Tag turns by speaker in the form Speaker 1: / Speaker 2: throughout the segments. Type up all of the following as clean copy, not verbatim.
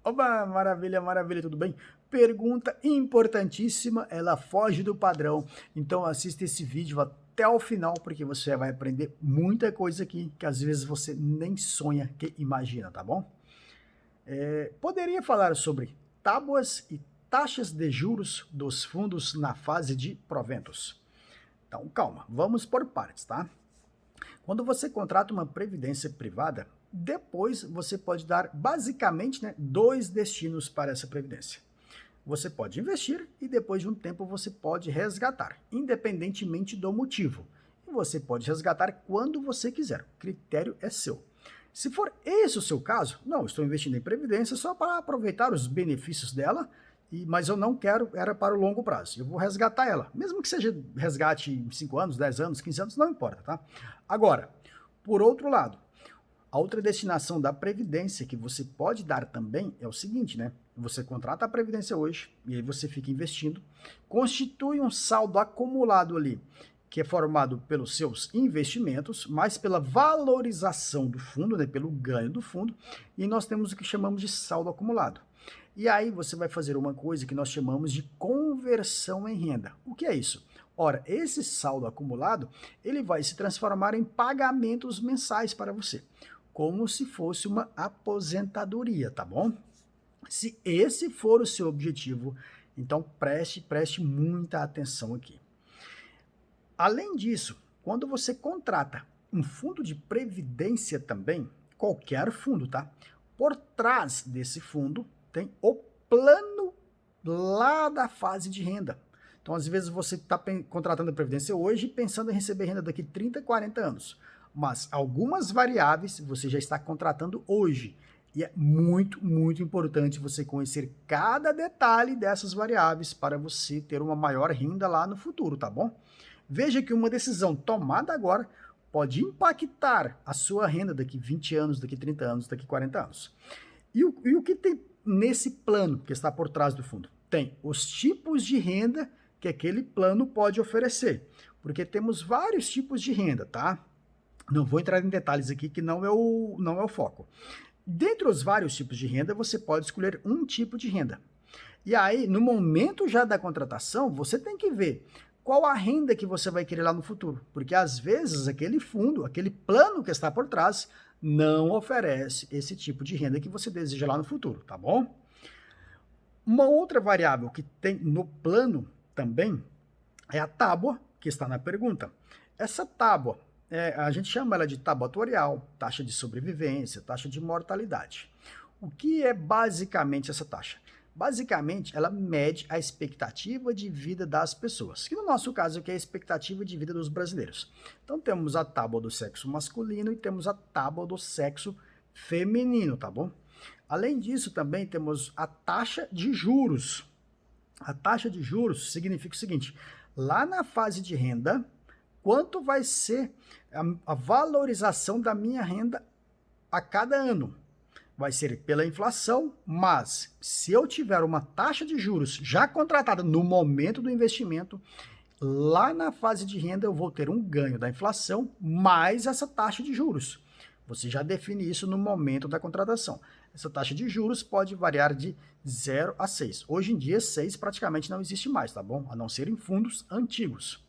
Speaker 1: Oba, maravilha, maravilha, tudo bem? Pergunta importantíssima, ela foge do padrão. Então assista esse vídeo até o final, porque você vai aprender muita coisa aqui que às vezes você nem sonha que imagina, tá bom? Poderia falar sobre tábuas e taxas de juros dos fundos na fase de proventos. Então calma, vamos por partes, tá? Quando você contrata uma previdência privada, depois você pode dar basicamente, dois destinos para essa previdência. Você pode investir e depois de um tempo você pode resgatar, independentemente do motivo. E você pode resgatar quando você quiser, o critério é seu. Se for esse o seu caso, não, estou investindo em previdência só para aproveitar os benefícios dela, mas eu não quero, era para o longo prazo. Eu vou resgatar ela, mesmo que seja resgate em 5 anos, 10 anos, 15 anos, não importa, tá? Agora, por outro lado, a outra destinação da previdência que você pode dar também é o seguinte, né? Você contrata a previdência hoje e aí você fica investindo, constitui um saldo acumulado ali, que é formado pelos seus investimentos, mais pela valorização do fundo, né, pelo ganho do fundo, e nós temos o que chamamos de saldo acumulado. E aí você vai fazer uma coisa que nós chamamos de conversão em renda. O que é isso? Ora, esse saldo acumulado, ele vai se transformar em pagamentos mensais para você, como se fosse uma aposentadoria, tá bom? Se esse for o seu objetivo, então preste muita atenção aqui. Além disso, quando você contrata um fundo de previdência também, qualquer fundo, tá? Por trás desse fundo tem o plano lá da fase de renda. Então, às vezes, você está contratando a previdência hoje pensando em receber renda daqui 30, 40 anos. Mas algumas variáveis você já está contratando hoje. E é muito, muito importante você conhecer cada detalhe dessas variáveis para você ter uma maior renda lá no futuro, tá bom? Veja que uma decisão tomada agora pode impactar a sua renda daqui 20 anos, daqui 30 anos, daqui 40 anos. E o que tem nesse plano que está por trás do fundo? Tem os tipos de renda que aquele plano pode oferecer, porque temos vários tipos de renda, tá? Não vou entrar em detalhes aqui que não é o foco. Dentre os vários tipos de renda, você pode escolher um tipo de renda. E aí, no momento já da contratação, você tem que ver qual a renda que você vai querer lá no futuro. Porque às vezes aquele fundo, aquele plano que está por trás, não oferece esse tipo de renda que você deseja lá no futuro, tá bom? Uma outra variável que tem no plano também é a tábua, que está na pergunta. Essa tábua, a gente chama ela de tábua atuarial, taxa de sobrevivência, taxa de mortalidade. O que é basicamente essa taxa? Basicamente, ela mede a expectativa de vida das pessoas, que no nosso caso aqui é a expectativa de vida dos brasileiros. Então temos a tábua do sexo masculino e temos a tábua do sexo feminino, tá bom? Além disso, também temos a taxa de juros. A taxa de juros significa o seguinte, lá na fase de renda, quanto vai ser a valorização da minha renda a cada ano? Vai ser pela inflação, mas se eu tiver uma taxa de juros já contratada no momento do investimento, lá na fase de renda eu vou ter um ganho da inflação mais essa taxa de juros. Você já define isso no momento da contratação. Essa taxa de juros pode variar de 0 a 6. Hoje em dia, 6 praticamente não existe mais, tá bom? A não ser em fundos antigos.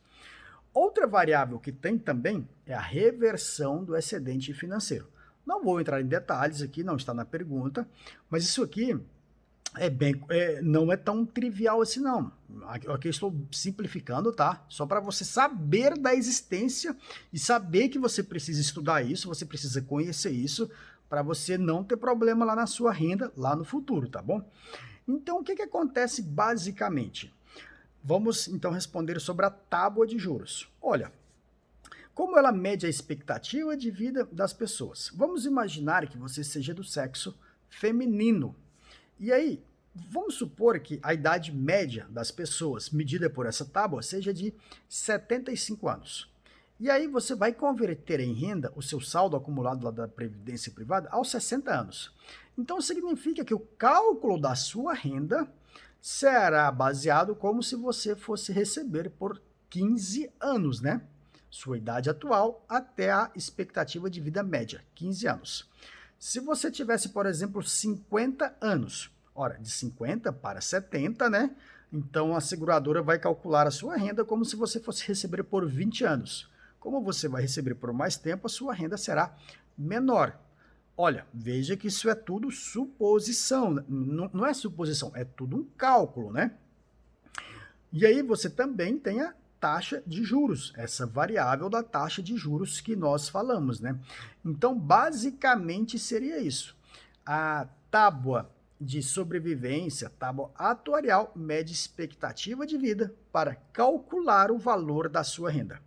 Speaker 1: Outra variável que tem também é a reversão do excedente financeiro. Não vou entrar em detalhes aqui, não está na pergunta, mas isso aqui não é tão trivial assim não. Aqui eu estou simplificando, tá? Só para você saber da existência e saber que você precisa estudar isso, você precisa conhecer isso, para você não ter problema lá na sua renda, lá no futuro, tá bom? Então, o que acontece basicamente? Vamos então responder sobre a tábua de juros. Olha, como ela mede a expectativa de vida das pessoas? Vamos imaginar que você seja do sexo feminino. E aí, vamos supor que a idade média das pessoas, medida por essa tábua, seja de 75 anos. E aí você vai converter em renda o seu saldo acumulado lá da Previdência Privada aos 60 anos. Então significa que o cálculo da sua renda será baseado como se você fosse receber por 15 anos, né? Sua idade atual até a expectativa de vida média, 15 anos. Se você tivesse, por exemplo, 50 anos, ora, de 50 para 70, né? Então a seguradora vai calcular a sua renda como se você fosse receber por 20 anos. Como você vai receber por mais tempo, a sua renda será menor. Olha, veja que isso é tudo suposição, não é suposição, é tudo um cálculo, né? E aí você também tem a taxa de juros, essa variável da taxa de juros que nós falamos, né? Então, basicamente seria isso. A tábua de sobrevivência, tábua atuarial, mede expectativa de vida para calcular o valor da sua renda.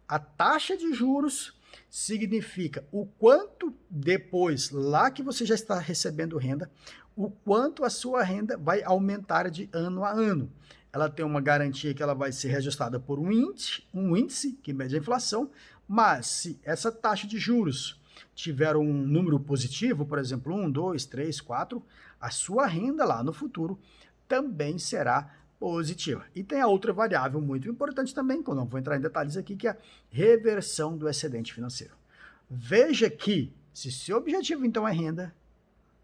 Speaker 1: A taxa de juros significa o quanto depois, lá que você já está recebendo renda, o quanto a sua renda vai aumentar de ano a ano. Ela tem uma garantia que ela vai ser reajustada por um índice que mede a inflação, mas se essa taxa de juros tiver um número positivo, por exemplo, 1, 2, 3, 4, a sua renda lá no futuro também será positiva. E tem a outra variável muito importante também, que eu não vou entrar em detalhes aqui, que é a reversão do excedente financeiro. Veja que, se seu objetivo então é renda,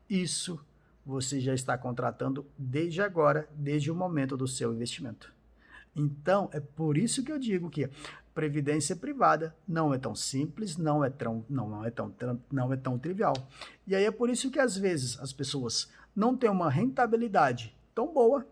Speaker 1: isso você já está contratando desde agora, desde o momento do seu investimento. Então, é por isso que eu digo que previdência privada não é tão simples, não é tão trivial. E aí é por isso que às vezes as pessoas não têm uma rentabilidade tão boa,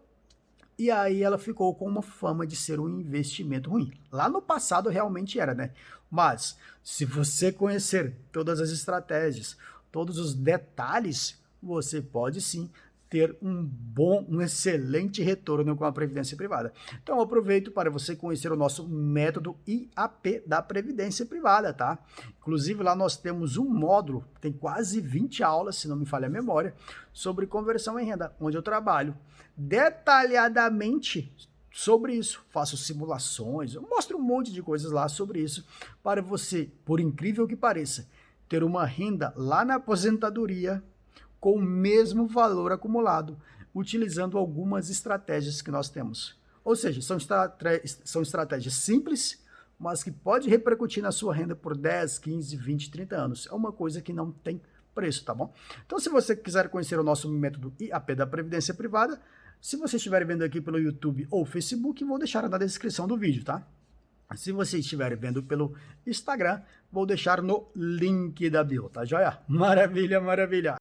Speaker 1: e aí ela ficou com uma fama de ser um investimento ruim. Lá no passado realmente era, né? Mas se você conhecer todas as estratégias, todos os detalhes, você pode sim ter um excelente retorno com a previdência privada. Então eu aproveito para você conhecer o nosso método IAP da previdência privada, tá? Inclusive lá nós temos um módulo, tem quase 20 aulas, se não me falha a memória, sobre conversão em renda, onde eu trabalho detalhadamente sobre isso, faço simulações, eu mostro um monte de coisas lá sobre isso, para você, por incrível que pareça, ter uma renda lá na aposentadoria com o mesmo valor acumulado, utilizando algumas estratégias que nós temos. Ou seja, são estratégias simples, mas que pode repercutir na sua renda por 10, 15, 20, 30 anos. É uma coisa que não tem preço, tá bom? Então, se você quiser conhecer o nosso método IAP da Previdência Privada, se você estiver vendo aqui pelo YouTube ou Facebook, vou deixar na descrição do vídeo, tá? Se você estiver vendo pelo Instagram, vou deixar no link da bio, tá joia? Maravilha, maravilha!